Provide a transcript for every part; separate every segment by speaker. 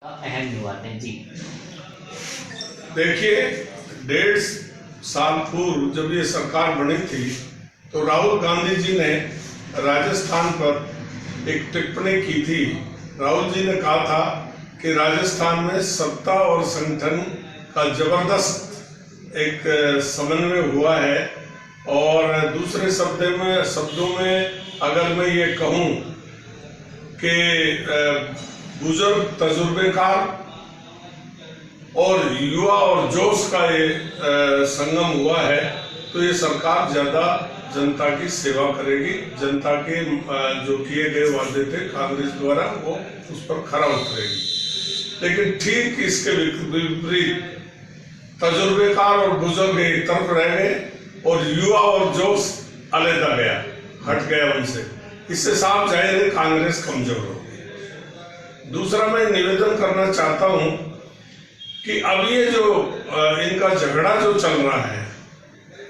Speaker 1: अहम युवा थे जी।
Speaker 2: देखिए, 1.5 साल पूर्व जब ये सरकार बनी थी तो राहुल गांधी जी ने राजस्थान पर एक टिप्पणी की थी। राहुल जी ने कहा था कि राजस्थान में सत्ता और संगठन का जबरदस्त एक समन्वय हुआ है। और दूसरे शब्दों में अगर मैं ये कहूँ कि बुजुर्ग, तजुर्बेकार और युवा और जोश का ये संगम हुआ है, तो ये सरकार ज्यादा जनता की सेवा करेगी। जनता के जो किए गए वादे थे कांग्रेस द्वारा, वो उस पर खरा उतरेगी। लेकिन ठीक इसके विपरीत तजुर्बेकार और बुजुर्ग एक तरफ रह गए और युवा और जोश अलग गया, हट गया उनसे। इससे साफ जाहिर है कांग्रेस कमजोर होगी। दूसरा, मैं निवेदन करना चाहता हूं कि अब ये जो इनका झगड़ा जो चल रहा है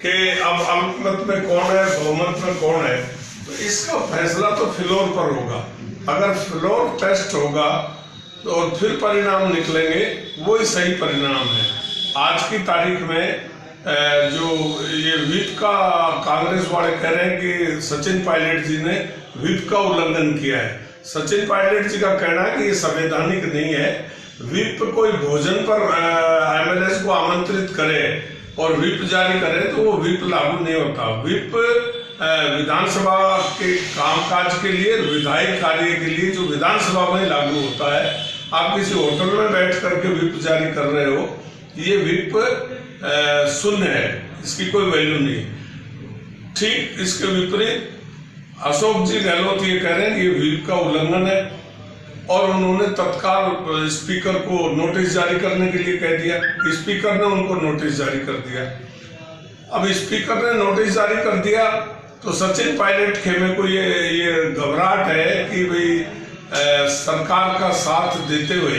Speaker 2: कि अब अल्पमत में कौन है, बहुमत में कौन है, तो इसका फैसला तो फ्लोर पर होगा। अगर फ्लोर टेस्ट होगा तो फिर परिणाम निकलेंगे, वही सही परिणाम है। आज की तारीख में जो ये व्हिप का कांग्रेस वाले कह रहे हैं कि सचिन पायलट जी ने व्हिप का उल्लंघन किया है। सचिन पायलट जी का कहना है कि ये संवैधानिक नहीं है। व्हिप कोई भोजन पर एमएलए को आमंत्रित करे और व्हिप जारी करे तो वो व्हिप लागू नहीं होता। व्हिप विधानसभा के कामकाज के लिए, विधायी कार्य के लिए जो विधानसभा में लागू होता है। आप किसी होटल में बैठ करके व्हिप जारी कर रहे हो, ये व्हिप शून्य है, इसकी कोई वैल्यू नहीं। ठीक इसके विपरीत अशोक जी गहलोत ये कह रहे हैं कि ये व्हिप का उल्लंघन है और उन्होंने तत्काल स्पीकर को नोटिस जारी करने के लिए कह दिया। स्पीकर ने उनको नोटिस जारी कर दिया। अब स्पीकर ने नोटिस जारी कर दिया तो सचिन पायलट खेमे को ये घबराहट है कि भाई सरकार का साथ देते हुए,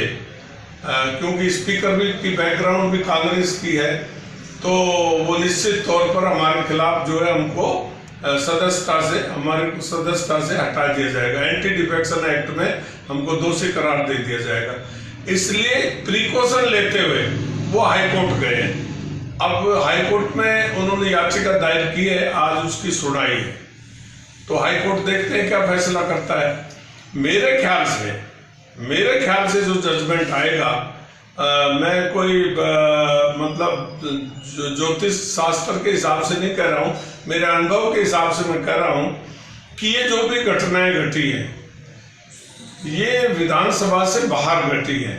Speaker 2: क्योंकि स्पीकर भी की बैकग्राउंड भी कांग्रेस की है, तो वो निश्चित तौर पर हमारे खिलाफ जो है हमको हमारे सदस्यता से हटा दिया जाएगा। एंटी डिफेक्शन एक्ट में हमको दोषी करार दे दिया जाएगा। इसलिए प्रिकॉशन लेते हुए वो हाईकोर्ट गए। अब हाईकोर्ट में उन्होंने याचिका दायर की है, आज उसकी सुनवाई है, तो हाईकोर्ट देखते हैं क्या फैसला करता है। मेरे ख्याल से जो जजमेंट आएगा, मैं कोई मतलब ज्योतिष शास्त्र के हिसाब से नहीं कह रहा हूं, मेरे अनुभव के हिसाब से मैं कह रहा हूं कि ये जो भी घटनाएं घटी हैं ये विधानसभा से बाहर घटी है।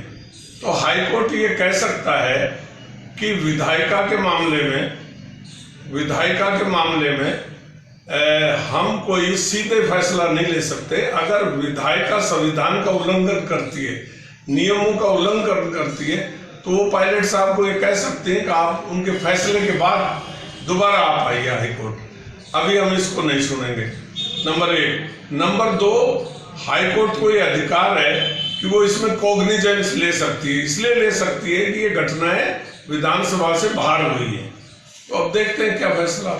Speaker 2: तो हाईकोर्ट ये कह सकता है कि विधायिका के मामले में हम कोई सीधे फैसला नहीं ले सकते। अगर विधायिका संविधान का उल्लंघन करती है, नियमों का उल्लंघन करती है, तो वो पायलट साहब को ये कह सकते हैं कि आप उनके फैसले के बाद दोबारा आप आइए हाईकोर्ट। अभी हम इसको नहीं सुनेंगे, नंबर 1। नंबर 2, हाईकोर्ट को ये अधिकार है कि वो इसमें कॉग्निजेंस ले सकती है। इसलिए ले सकती है कि ये घटनाएं विधानसभा से बाहर हुई है। तो अब देखते हैं क्या फैसला।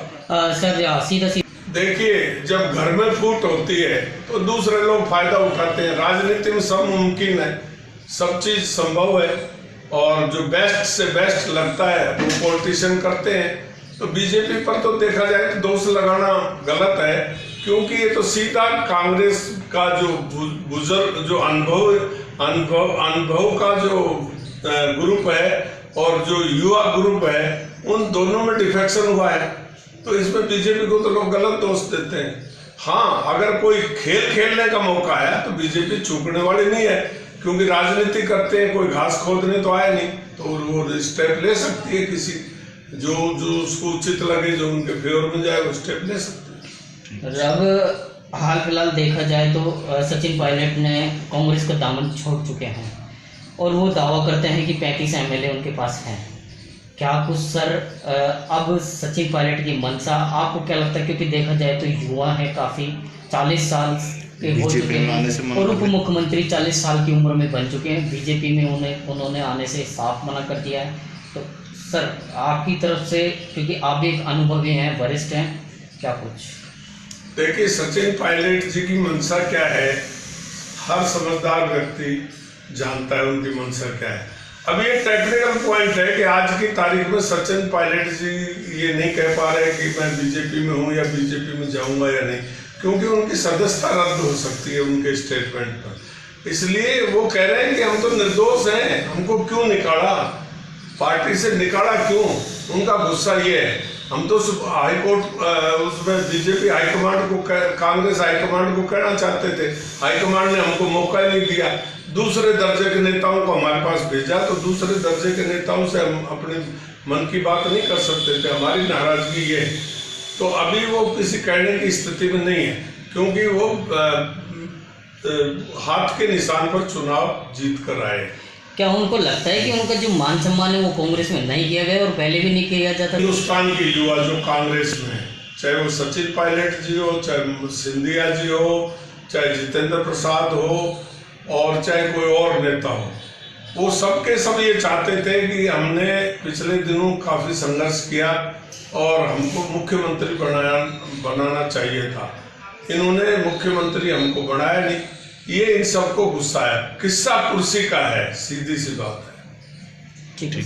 Speaker 1: सर सीधा
Speaker 2: देखिए, जब घर में फूट होती है तो दूसरे लोग फायदा उठाते हैं। राजनीति में सब मुमकिन है, सब चीज संभव है, और जो बेस्ट से बेस्ट लगता है वो पॉलिटिशियन करते हैं। तो बीजेपी पर तो देखा जाए तो दोष लगाना गलत है, क्योंकि ये तो सीधा कांग्रेस का जो बुजुर्ग, जो अनुभव का जो ग्रुप है और जो युवा ग्रुप है, उन दोनों में डिफेक्शन हुआ है। तो इसमें बीजेपी को तो लोग गलत दोष देते हैं। हाँ, अगर कोई खेल खेलने का मौका आया तो बीजेपी चूकने वाली नहीं है, क्योंकि राजनीति करते हैं, कोई घास खोदने तो आए नहीं, तो वो स्टेप ले सकती है। किसी जो उसको उचित लगे, जो उनके फेवर में जाए, वो स्टेप ले सकते हैं।
Speaker 1: अब हाल फिलहाल देखा जाए तो सचिन पायलट ने कांग्रेस का दामन छोड़ चुके हैं और वो दावा करते हैं कि 35 एमएलए उनके पास हैं। क्या कुछ सर अब सचिन पायलट की मंशा आपको क्या लगता है? क्योंकि देखा जाए तो युवा है, काफ़ी 40 साल के हो चुके हैं और उप मुख्यमंत्री 40 साल की उम्र में बन चुके हैं। बीजेपी में उन्होंने आने से साफ मना कर दिया है। तो सर आपकी तरफ से, क्योंकि आप भी एक अनुभवी हैं, वरिष्ठ हैं, क्या कुछ?
Speaker 2: देखिए, सचिन पायलट जी की मंशा क्या है, हर समझदार व्यक्ति जानता है उनकी मंशा क्या है। अब ये टेक्निकल पॉइंट है कि आज की तारीख में सचिन पायलट जी ये नहीं कह पा रहे कि मैं बीजेपी में हूँ या बीजेपी में जाऊंगा या नहीं, क्योंकि उनकी सदस्यता रद्द हो सकती है उनके स्टेटमेंट पर। इसलिए वो कह रहे हैं कि हम तो निर्दोष हैं, हमको क्यों निकाला, पार्टी से निकाला क्यों। उनका गुस्सा ये है, हम तो हाईकोर्ट उसमें बीजेपी हाईकमांड को कांग्रेस हाईकमांड को कहना चाहते थे, हाईकमांड ने हमको मौका ही नहीं दिया, दूसरे दर्जे के नेताओं को हमारे पास भेजा, तो दूसरे दर्जे के नेताओं से हम अपने मन की बात नहीं कर सकते थे, हमारी नाराजगी ये है। तो अभी वो किसी कहने की स्थिति में नहीं है, क्योंकि वो हाथ के निशान पर चुनाव जीत कर आए।
Speaker 1: क्या उनको लगता है कि उनका जो मान सम्मान है वो कांग्रेस में नहीं किया गया और पहले भी नहीं किया जाता?
Speaker 2: हिंदुस्तान के युवा जो कांग्रेस में है, चाहे वो सचिन पायलट जी हो, चाहे सिंधिया जी हो, चाहे जितेंद्र प्रसाद हो, और चाहे कोई और नेता हो, वो सबके सब ये चाहते थे कि हमने पिछले दिनों काफी संघर्ष किया और हमको मुख्यमंत्री बनाना चाहिए था। इन्होंने मुख्यमंत्री हमको बनाया नहीं, ये इन सबको गुस्सा है। किस्सा कुर्सी का है, सीधी सी बात है।
Speaker 1: ठीक है।